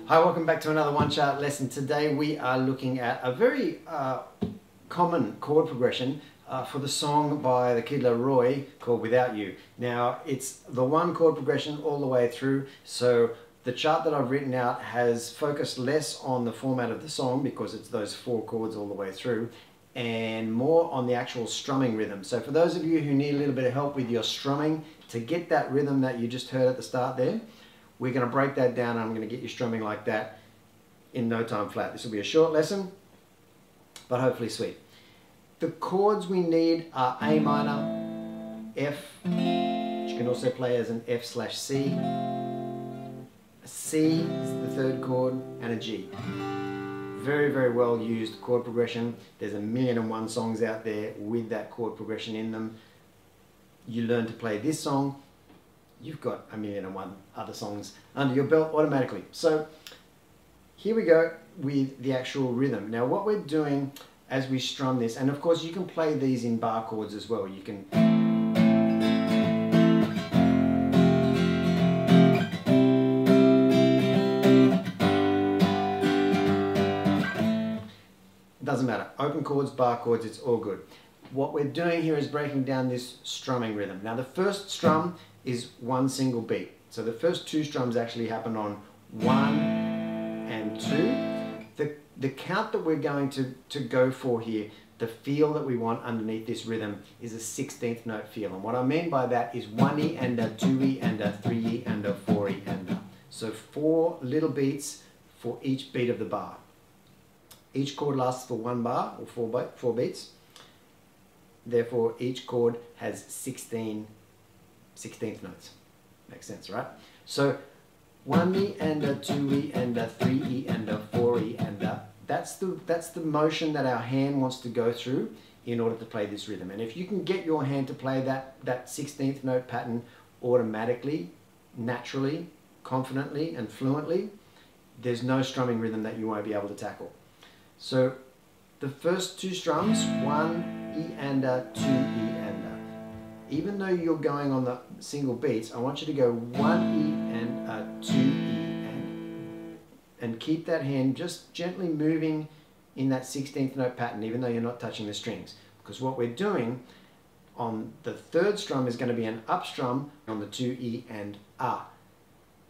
Hi, welcome back to another One Chart lesson. Today we are looking at a very common chord progression for the song by the Kid Laroi called Without You. Now it's the one chord progression all the way through, so the chart that I've written out has focused less on the format of the song because it's those 4 chords all the way through, and more on the actual strumming rhythm. So for those of you who need a little bit of help with your strumming to get that rhythm that you just heard at the start there, we're going to break that down and I'm going to get you strumming like that in no time flat. This will be a short lesson, but hopefully sweet. The chords we need are A minor, F, which you can also play as an F/C, a C is the 3rd chord, and a G. Very, very well used chord progression. There's 1,000,001 songs out there with that chord progression in them. You learn to play this song, you've got 1,000,001 other songs under your belt automatically. So here we go with the actual rhythm. Now what we're doing as we strum this, and of course you can play these in bar chords as well. You can doesn't matter. Open chords, bar chords, it's all good. What we're doing here is breaking down this strumming rhythm. Now the first strum is one single beat. So the first 2 strums actually happen on 1 and 2. The count that we're going to go for here, the feel that we want underneath this rhythm is a 16th note feel. And what I mean by that is 1E and a 2E and a 3E and a 4E and a. So 4 little beats for each beat of the bar. Each chord lasts for 1 bar or 4 beats. Therefore, each chord has 16th notes. Makes sense, right? So 1E and a 2E and a 3E and a 4E and a. That's the motion that our hand wants to go through in order to play this rhythm. And if you can get your hand to play that 16th note pattern automatically, naturally, confidently, and fluently, there's no strumming rhythm that you won't be able to tackle. So the first 2 strums, 1E and a 2E and a. Even though you're going on the single beats, I want you to go 1E and a 2E and keep that hand just gently moving in that 16th note pattern, even though you're not touching the strings. Because what we're doing on the 3rd strum is going to be an up strum on the 2E and A.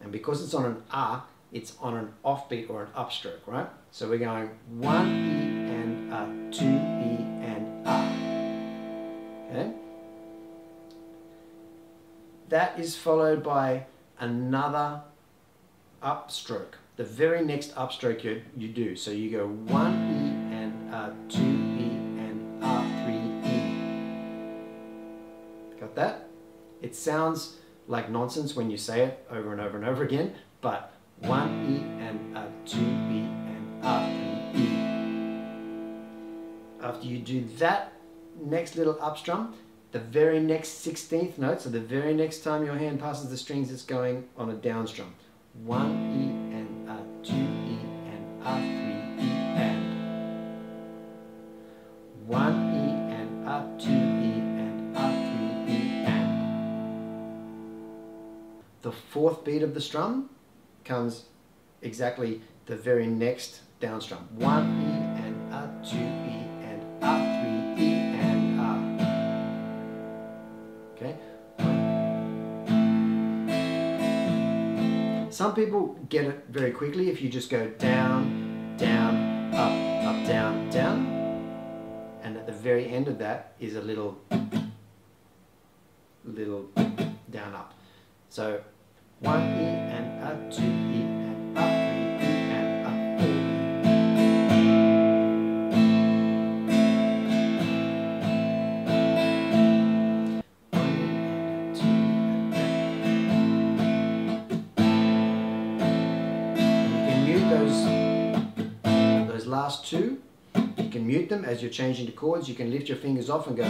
And because it's on an A, it's on an offbeat or an upstroke, right? So we're going 1E and a 2E and A. Okay? That is followed by another upstroke. The very next upstroke you do. So you go 1E and a 2E and a 3E. Got that? It sounds like nonsense when you say it over and over and over again, but 1E and a 2E and a 3E. After you do that next little up strum, the very next 16th note, so the very next time your hand passes the strings, it's going on a down strum. 1E and a 2E and a 3E and 1E and a 2E and a 3E and. The 4th beat of the strum comes exactly the very next down strum. 1E and a 2E and a 3E and a. Okay? Some people get it very quickly if you just go down, down, up, down, down. And at the very end of that is a little down, up. So 1E and a 2E and a 3E and a 4E. 1E and a 2E and those last 2, you can mute them as you're changing to chords. You can lift your fingers off and go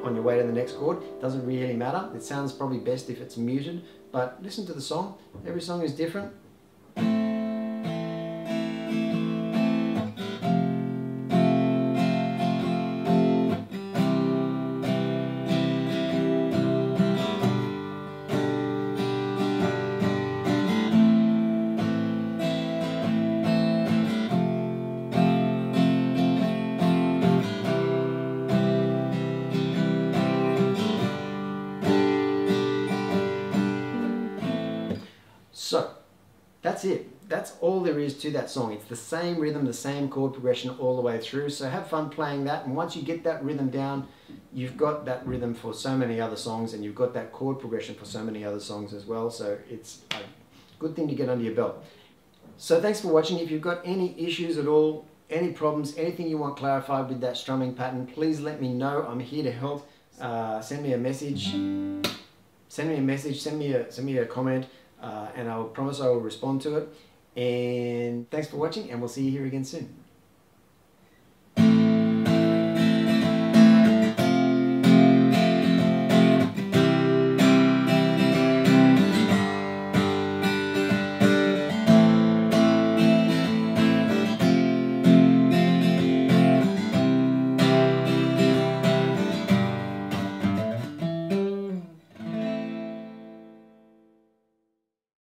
on your way to the next chord. Doesn't really matter. It sounds probably best if it's muted, but listen to the song. Every song is different. that's it. That's all there is to that song. It's the same rhythm, the same chord progression all the way through. So have fun playing that, and once you get that rhythm down, you've got that rhythm for so many other songs, and you've got that chord progression for so many other songs as well. So it's a good thing to get under your belt. So thanks for watching. If you've got any issues at all, any problems, anything you want clarified with that strumming pattern, please let me know. I'm here to help. Send me a message. Send me a comment, and I'll promise I will respond to it. And thanks for watching, and we'll see you here again soon.